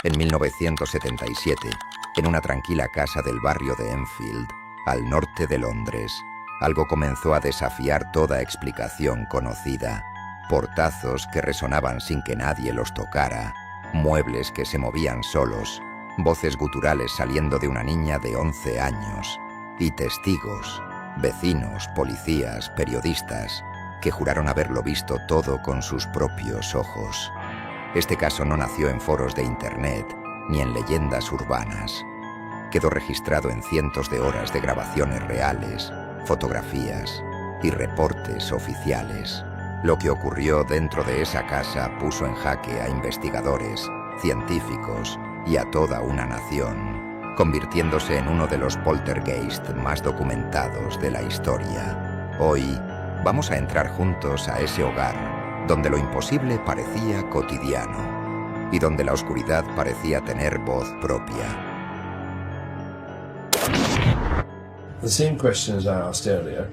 En 1977, en una tranquila casa del barrio de Enfield, al norte de Londres, algo comenzó a desafiar toda explicación conocida. Portazos que resonaban sin que nadie los tocara, muebles que se movían solos, voces guturales saliendo de una niña de 11 años, y testigos, vecinos, policías, periodistas, que juraron haberlo visto todo con sus propios ojos. Este caso no nació en foros de internet ni en leyendas urbanas. Quedó registrado en cientos de horas de grabaciones reales, fotografías y reportes oficiales. Lo que ocurrió dentro de esa casa puso en jaque a investigadores, científicos y a toda una nación, convirtiéndose en uno de los poltergeist más documentados de la historia. Hoy vamos a entrar juntos a ese hogar donde lo imposible parecía cotidiano y donde la oscuridad parecía tener voz propia. The same question as I asked earlier.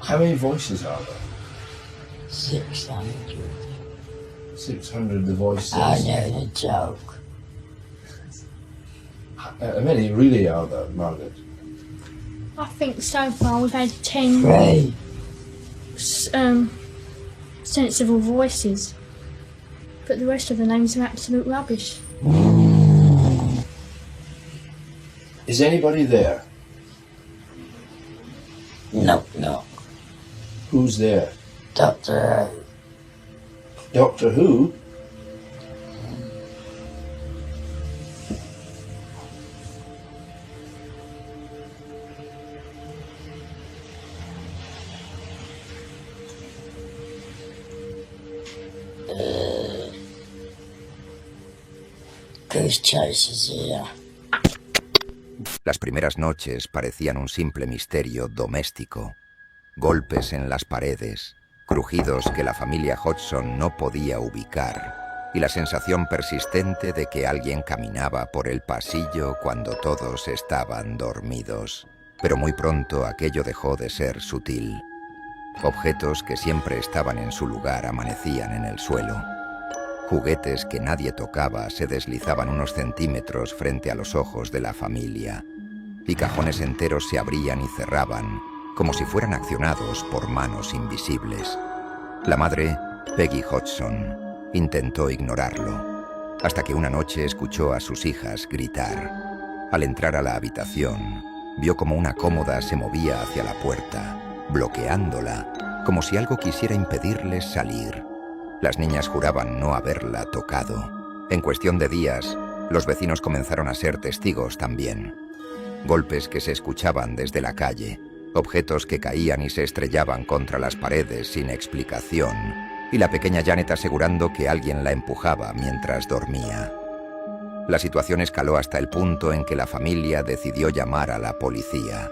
How many voices are there? 600. 600 the voices. I know the joke. How many really are there, Margaret? I think so far we've had 10 Three. sensible voices, but the rest of the names are absolute rubbish. Is anybody there? No, no. Who's there? Doctor Doctor Who? Goose Chasers here. Las primeras noches parecían un simple misterio doméstico. Golpes en las paredes, crujidos que la familia Hodgson no podía ubicar, y la sensación persistente de que alguien caminaba por el pasillo cuando todos estaban dormidos. Pero muy pronto aquello dejó de ser sutil. Objetos que siempre estaban en su lugar amanecían en el suelo. Juguetes que nadie tocaba se deslizaban unos centímetros frente a los ojos de la familia, y cajones enteros se abrían y cerraban, como si fueran accionados por manos invisibles. La madre, Peggy Hodgson, intentó ignorarlo, hasta que una noche escuchó a sus hijas gritar. Al entrar a la habitación, vio como una cómoda se movía hacia la puerta, bloqueándola, como si algo quisiera impedirles salir. Las niñas juraban no haberla tocado. En cuestión de días, los vecinos comenzaron a ser testigos también. Golpes que se escuchaban desde la calle, objetos que caían y se estrellaban contra las paredes sin explicación, y la pequeña Janet asegurando que alguien la empujaba mientras dormía. La situación escaló hasta el punto en que la familia decidió llamar a la policía.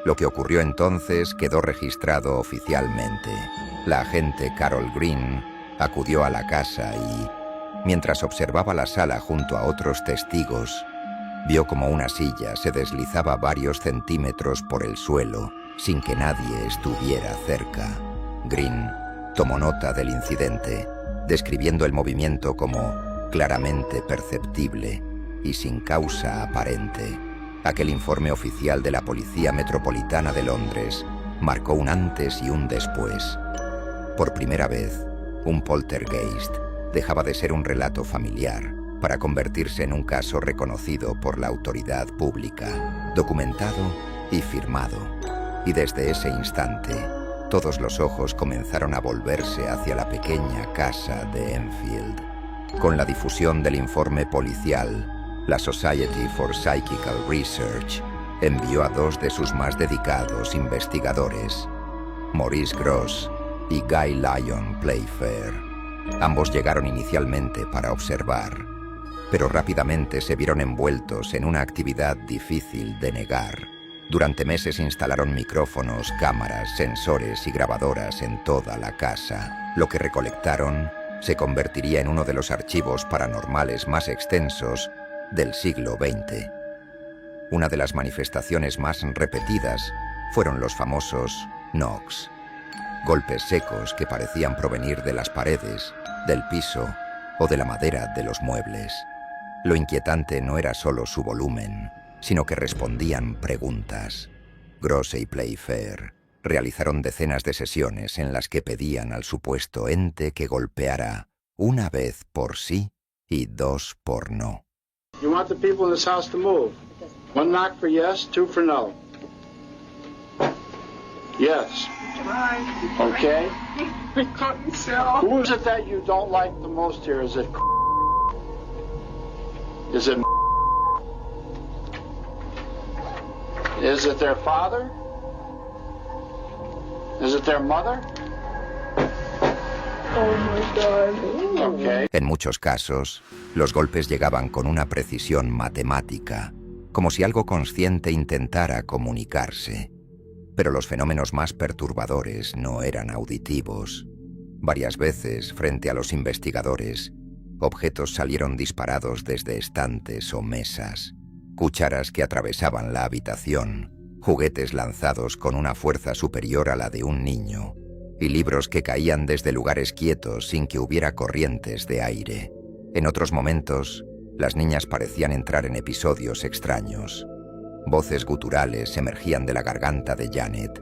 Lo que ocurrió entonces quedó registrado oficialmente. La agente Carol Green acudió a la casa y, mientras observaba la sala junto a otros testigos, vio como una silla se deslizaba varios centímetros por el suelo sin que nadie estuviera cerca. Green tomó nota del incidente, describiendo el movimiento como claramente perceptible y sin causa aparente. Aquel informe oficial de la Policía Metropolitana de Londres marcó un antes y un después. Por primera vez, un poltergeist dejaba de ser un relato familiar para convertirse en un caso reconocido por la autoridad pública, documentado y firmado. Y desde ese instante, todos los ojos comenzaron a volverse hacia la pequeña casa de Enfield. Con la difusión del informe policial, la Society for Psychical Research envió a dos de sus más dedicados investigadores, Maurice Gross y Guy Lyon Playfair. Ambos llegaron inicialmente para observar, pero rápidamente se vieron envueltos en una actividad difícil de negar. Durante meses instalaron micrófonos, cámaras, sensores y grabadoras en toda la casa. Lo que recolectaron se convertiría en uno de los archivos paranormales más extensos del siglo XX. Una de las manifestaciones más repetidas fueron los famosos knocks, golpes secos que parecían provenir de las paredes, del piso o de la madera de los muebles. Lo inquietante no era solo su volumen, sino que respondían preguntas. Grosse y Playfair realizaron decenas de sesiones en las que pedían al supuesto ente que golpeara una vez por sí y dos por no. You want the people in this house to move. 1 knock for yes, 2 for no. Yes. Okay. Who is it that you don't like the most here? Is it? Is it? Is it their father? Is it their mother? Oh my God. Okay. En muchos casos, los golpes llegaban con una precisión matemática, como si algo consciente intentara comunicarse. Pero los fenómenos más perturbadores no eran auditivos. Varias veces, frente a los investigadores, objetos salieron disparados desde estantes o mesas, cucharas que atravesaban la habitación, juguetes lanzados con una fuerza superior a la de un niño, y libros que caían desde lugares quietos sin que hubiera corrientes de aire. En otros momentos, las niñas parecían entrar en episodios extraños. Voces guturales emergían de la garganta de Janet,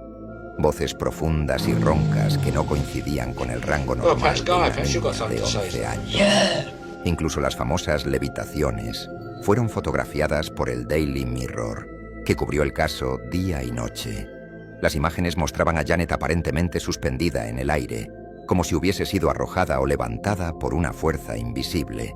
voces profundas y roncas que no coincidían con el rango normal de una niña de 11 años. Incluso las famosas levitaciones fueron fotografiadas por el Daily Mirror, que cubrió el caso día y noche. Las imágenes mostraban a Janet aparentemente suspendida en el aire, como si hubiese sido arrojada o levantada por una fuerza invisible.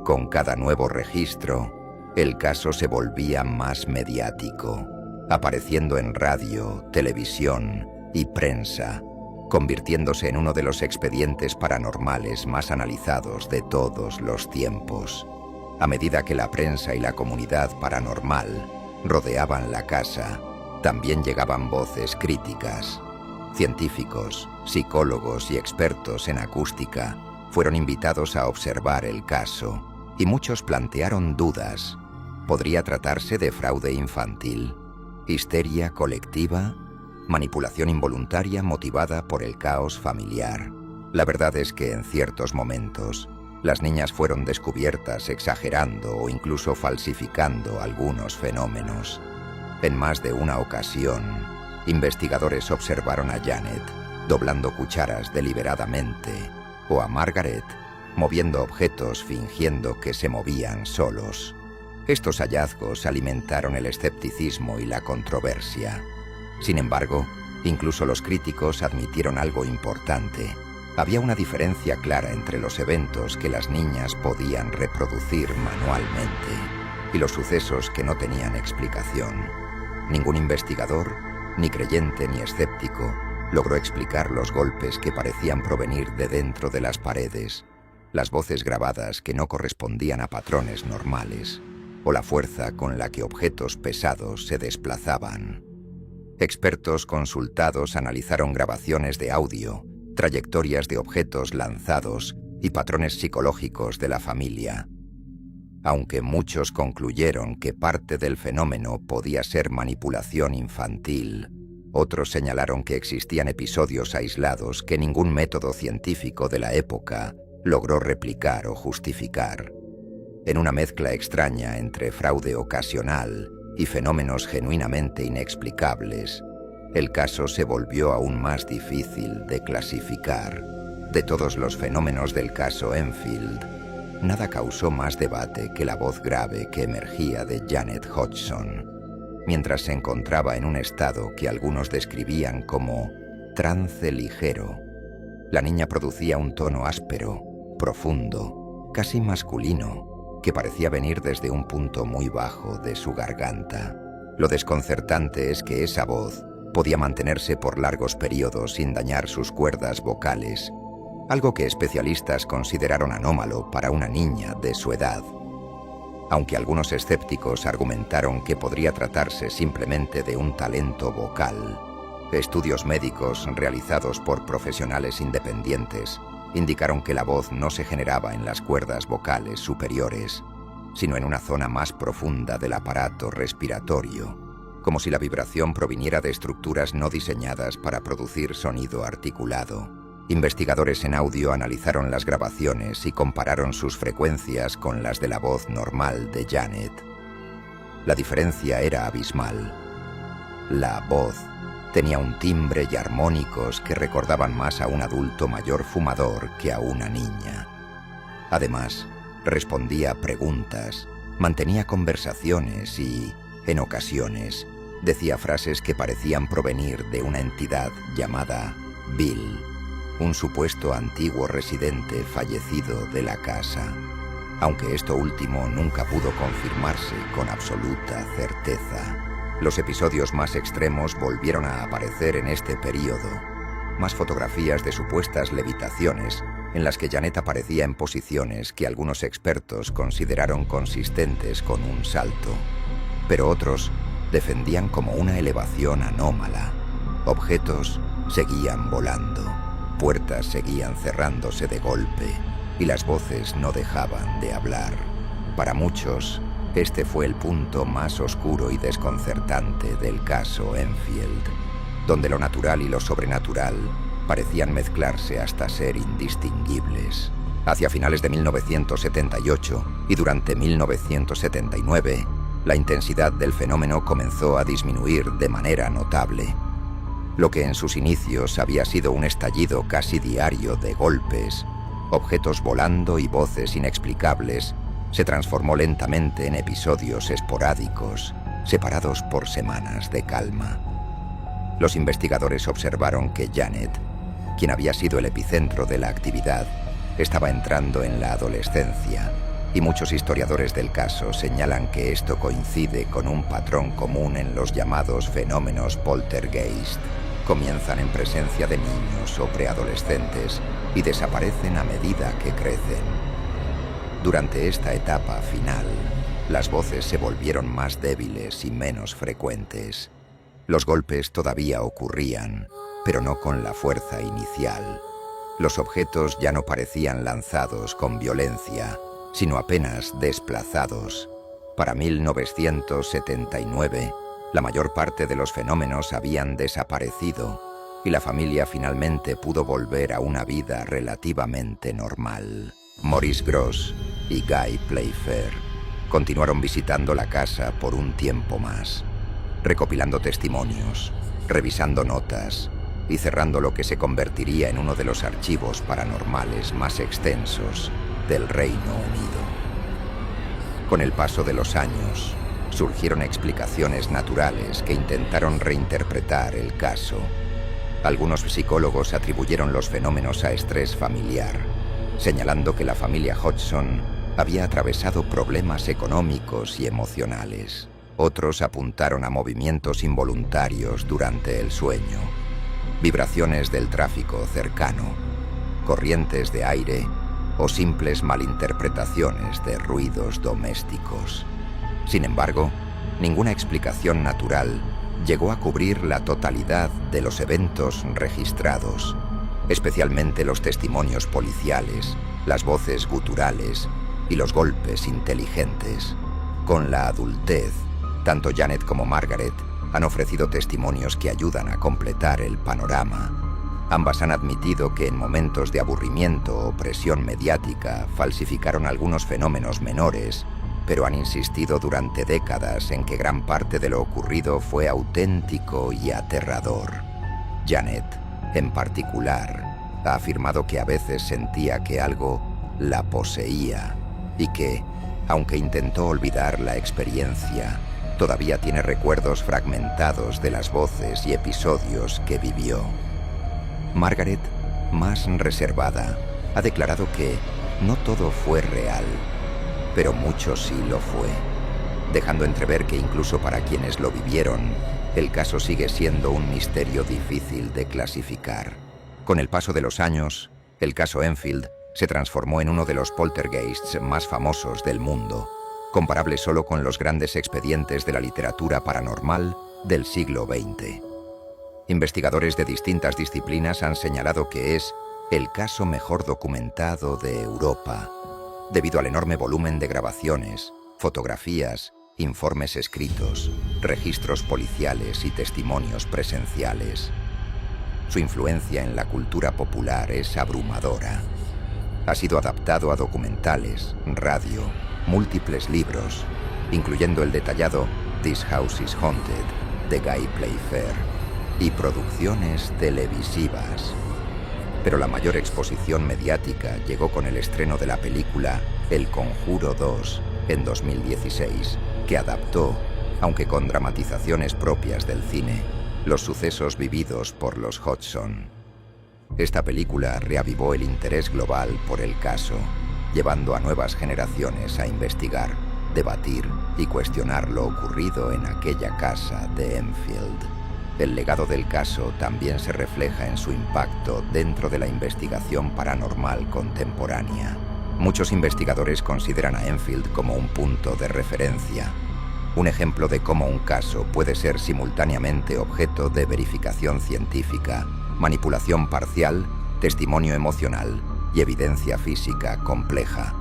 Con cada nuevo registro, el caso se volvía más mediático, apareciendo en radio, televisión y prensa, convirtiéndose en uno de los expedientes paranormales más analizados de todos los tiempos. A medida que la prensa y la comunidad paranormal rodeaban la casa, también llegaban voces críticas. Científicos, psicólogos y expertos en acústica fueron invitados a observar el caso, y muchos plantearon dudas. ¿Podría tratarse de fraude infantil? ¿Histeria colectiva? ¿Manipulación involuntaria motivada por el caos familiar? La verdad es que en ciertos momentos, las niñas fueron descubiertas exagerando o incluso falsificando algunos fenómenos. En más de una ocasión, investigadores observaron a Janet doblando cucharas deliberadamente, o a Margaret moviendo objetos fingiendo que se movían solos. Estos hallazgos alimentaron el escepticismo y la controversia. Sin embargo, incluso los críticos admitieron algo importante. Había una diferencia clara entre los eventos que las niñas podían reproducir manualmente y los sucesos que no tenían explicación. Ningún investigador, ni creyente ni escéptico, logró explicar los golpes que parecían provenir de dentro de las paredes, las voces grabadas que no correspondían a patrones normales, o la fuerza con la que objetos pesados se desplazaban. Expertos consultados analizaron grabaciones de audio, trayectorias de objetos lanzados y patrones psicológicos de la familia. Aunque muchos concluyeron que parte del fenómeno podía ser manipulación infantil, otros señalaron que existían episodios aislados que ningún método científico de la época logró replicar o justificar. En una mezcla extraña entre fraude ocasional y fenómenos genuinamente inexplicables, el caso se volvió aún más difícil de clasificar. De todos los fenómenos del caso Enfield, nada causó más debate que la voz grave que emergía de Janet Hodgson, mientras se encontraba en un estado que algunos describían como trance ligero. La niña producía un tono áspero, profundo, casi masculino, que parecía venir desde un punto muy bajo de su garganta. Lo desconcertante es que esa voz podía mantenerse por largos periodos sin dañar sus cuerdas vocales, algo que especialistas consideraron anómalo para una niña de su edad. Aunque algunos escépticos argumentaron que podría tratarse simplemente de un talento vocal, estudios médicos realizados por profesionales independientes indicaron que la voz no se generaba en las cuerdas vocales superiores, sino en una zona más profunda del aparato respiratorio, como si la vibración proviniera de estructuras no diseñadas para producir sonido articulado. Investigadores en audio analizaron las grabaciones y compararon sus frecuencias con las de la voz normal de Janet. La diferencia era abismal. La voz tenía un timbre y armónicos que recordaban más a un adulto mayor fumador que a una niña. Además, respondía a preguntas, mantenía conversaciones y, en ocasiones, decía frases que parecían provenir de una entidad llamada Bill, un supuesto antiguo residente fallecido de la casa, aunque esto último nunca pudo confirmarse con absoluta certeza. Los episodios más extremos volvieron a aparecer en este período. Más fotografías de supuestas levitaciones en las que Janet aparecía en posiciones que algunos expertos consideraron consistentes con un salto, pero otros defendían como una elevación anómala. Objetos seguían volando, puertas seguían cerrándose de golpe y las voces no dejaban de hablar. Para muchos, este fue el punto más oscuro y desconcertante del caso Enfield, donde lo natural y lo sobrenatural parecían mezclarse hasta ser indistinguibles. Hacia finales de 1978 y durante 1979, la intensidad del fenómeno comenzó a disminuir de manera notable. Lo que en sus inicios había sido un estallido casi diario de golpes, objetos volando y voces inexplicables, se transformó lentamente en episodios esporádicos, separados por semanas de calma. Los investigadores observaron que Janet, quien había sido el epicentro de la actividad, estaba entrando en la adolescencia, y muchos historiadores del caso señalan que esto coincide con un patrón común en los llamados fenómenos poltergeist. Comienzan en presencia de niños o preadolescentes y desaparecen a medida que crecen. Durante esta etapa final, las voces se volvieron más débiles y menos frecuentes. Los golpes todavía ocurrían, pero no con la fuerza inicial. Los objetos ya no parecían lanzados con violencia, sino apenas desplazados. Para 1979, la mayor parte de los fenómenos habían desaparecido y la familia finalmente pudo volver a una vida relativamente normal. Maurice Gross y Guy Playfair continuaron visitando la casa por un tiempo más, recopilando testimonios, revisando notas y cerrando lo que se convertiría en uno de los archivos paranormales más extensos del Reino Unido. Con el paso de los años, surgieron explicaciones naturales que intentaron reinterpretar el caso. Algunos psicólogos atribuyeron los fenómenos a estrés familiar, señalando que la familia Hodgson había atravesado problemas económicos y emocionales. Otros apuntaron a movimientos involuntarios durante el sueño, vibraciones del tráfico cercano, corrientes de aire o simples malinterpretaciones de ruidos domésticos. Sin embargo, ninguna explicación natural llegó a cubrir la totalidad de los eventos registrados, especialmente los testimonios policiales, las voces guturales y los golpes inteligentes. Con la adultez, tanto Janet como Margaret han ofrecido testimonios que ayudan a completar el panorama. Ambas han admitido que en momentos de aburrimiento o presión mediática falsificaron algunos fenómenos menores, pero han insistido durante décadas en que gran parte de lo ocurrido fue auténtico y aterrador. Janet, en particular, ha afirmado que a veces sentía que algo la poseía y que, aunque intentó olvidar la experiencia, todavía tiene recuerdos fragmentados de las voces y episodios que vivió. Margaret, más reservada, ha declarado que no todo fue real, pero mucho sí lo fue, dejando entrever que incluso para quienes lo vivieron, el caso sigue siendo un misterio difícil de clasificar. Con el paso de los años, el caso Enfield se transformó en uno de los poltergeists más famosos del mundo, comparable solo con los grandes expedientes de la literatura paranormal del siglo XX. Investigadores de distintas disciplinas han señalado que es el caso mejor documentado de Europa, debido al enorme volumen de grabaciones, fotografías, informes escritos, registros policiales y testimonios presenciales. Su influencia en la cultura popular es abrumadora. Ha sido adaptado a documentales, radio, múltiples libros, incluyendo el detallado This House is Haunted, de Guy Playfair, y producciones televisivas. Pero la mayor exposición mediática llegó con el estreno de la película El Conjuro 2 en 2016, que adaptó, aunque con dramatizaciones propias del cine, los sucesos vividos por los Hodgson. Esta película reavivó el interés global por el caso, llevando a nuevas generaciones a investigar, debatir y cuestionar lo ocurrido en aquella casa de Enfield. El legado del caso también se refleja en su impacto dentro de la investigación paranormal contemporánea. Muchos investigadores consideran a Enfield como un punto de referencia, un ejemplo de cómo un caso puede ser simultáneamente objeto de verificación científica, manipulación parcial, testimonio emocional y evidencia física compleja.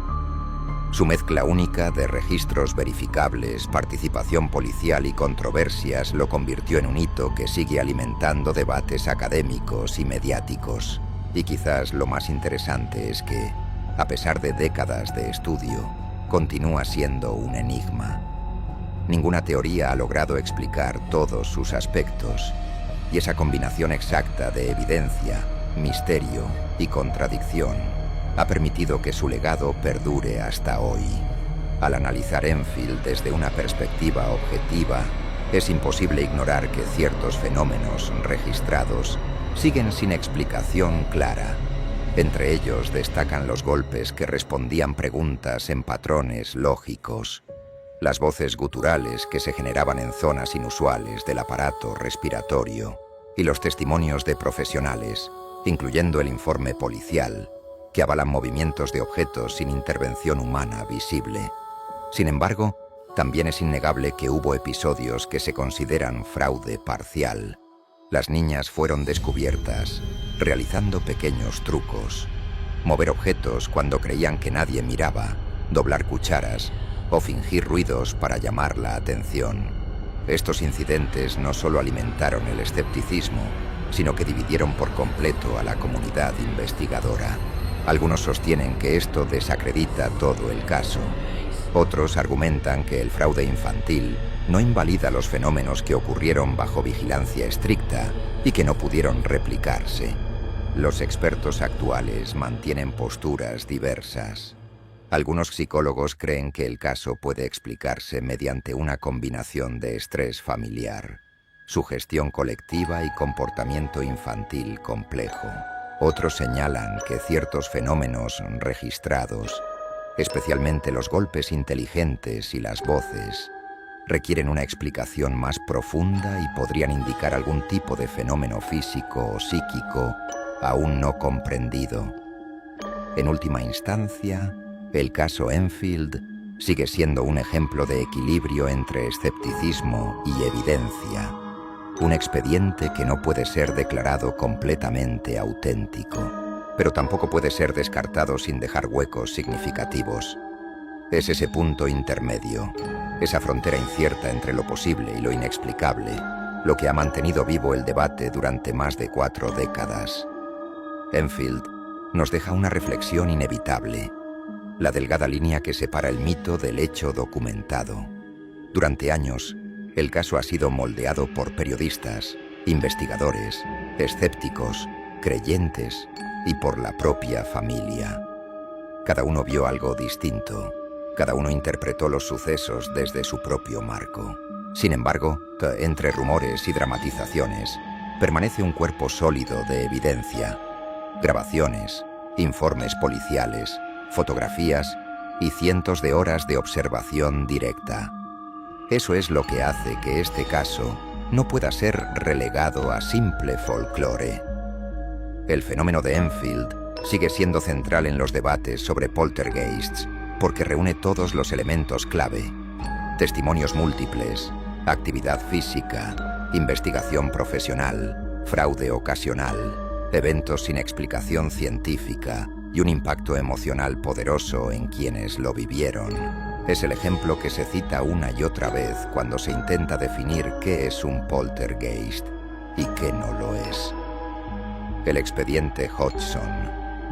Su mezcla única de registros verificables, participación policial y controversias lo convirtió en un hito que sigue alimentando debates académicos y mediáticos. Y quizás lo más interesante es que, a pesar de décadas de estudio, continúa siendo un enigma. Ninguna teoría ha logrado explicar todos sus aspectos, y esa combinación exacta de evidencia, misterio y contradicción ha permitido que su legado perdure hasta hoy. Al analizar Enfield desde una perspectiva objetiva, es imposible ignorar que ciertos fenómenos registrados siguen sin explicación clara. Entre ellos destacan los golpes que respondían preguntas en patrones lógicos, las voces guturales que se generaban en zonas inusuales del aparato respiratorio y los testimonios de profesionales, incluyendo el informe policial, que avalan movimientos de objetos sin intervención humana visible. Sin embargo, también es innegable que hubo episodios que se consideran fraude parcial. Las niñas fueron descubiertas realizando pequeños trucos, mover objetos cuando creían que nadie miraba, doblar cucharas o fingir ruidos para llamar la atención. Estos incidentes no solo alimentaron el escepticismo, sino que dividieron por completo a la comunidad investigadora. Algunos sostienen que esto desacredita todo el caso. Otros argumentan que el fraude infantil no invalida los fenómenos que ocurrieron bajo vigilancia estricta y que no pudieron replicarse. Los expertos actuales mantienen posturas diversas. Algunos psicólogos creen que el caso puede explicarse mediante una combinación de estrés familiar, sugestión colectiva y comportamiento infantil complejo. Otros señalan que ciertos fenómenos registrados, especialmente los golpes inteligentes y las voces, requieren una explicación más profunda y podrían indicar algún tipo de fenómeno físico o psíquico aún no comprendido. En última instancia, el caso Enfield sigue siendo un ejemplo de equilibrio entre escepticismo y evidencia. Un expediente que no puede ser declarado completamente auténtico, pero tampoco puede ser descartado sin dejar huecos significativos. Es ese punto intermedio, esa frontera incierta entre lo posible y lo inexplicable, lo que ha mantenido vivo el debate durante más de 4 décadas. Enfield nos deja una reflexión inevitable, la delgada línea que separa el mito del hecho documentado. Durante años, el caso ha sido moldeado por periodistas, investigadores, escépticos, creyentes y por la propia familia. Cada uno vio algo distinto, cada uno interpretó los sucesos desde su propio marco. Sin embargo, entre rumores y dramatizaciones, permanece un cuerpo sólido de evidencia, grabaciones, informes policiales, fotografías y cientos de horas de observación directa. Eso es lo que hace que este caso no pueda ser relegado a simple folclore. El fenómeno de Enfield sigue siendo central en los debates sobre poltergeists porque reúne todos los elementos clave: testimonios múltiples, actividad física, investigación profesional, fraude ocasional, eventos sin explicación científica y un impacto emocional poderoso en quienes lo vivieron. Es el ejemplo que se cita una y otra vez cuando se intenta definir qué es un poltergeist y qué no lo es. El expediente Hodgson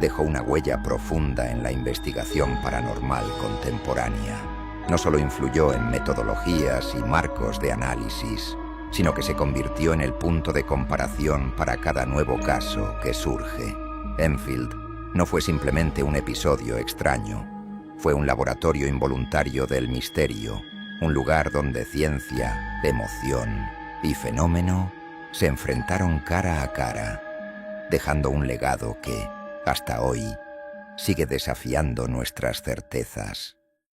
dejó una huella profunda en la investigación paranormal contemporánea. No solo influyó en metodologías y marcos de análisis, sino que se convirtió en el punto de comparación para cada nuevo caso que surge. Enfield no fue simplemente un episodio extraño, fue un laboratorio involuntario del misterio, un lugar donde ciencia, emoción y fenómeno se enfrentaron cara a cara, dejando un legado que, hasta hoy, sigue desafiando nuestras certezas.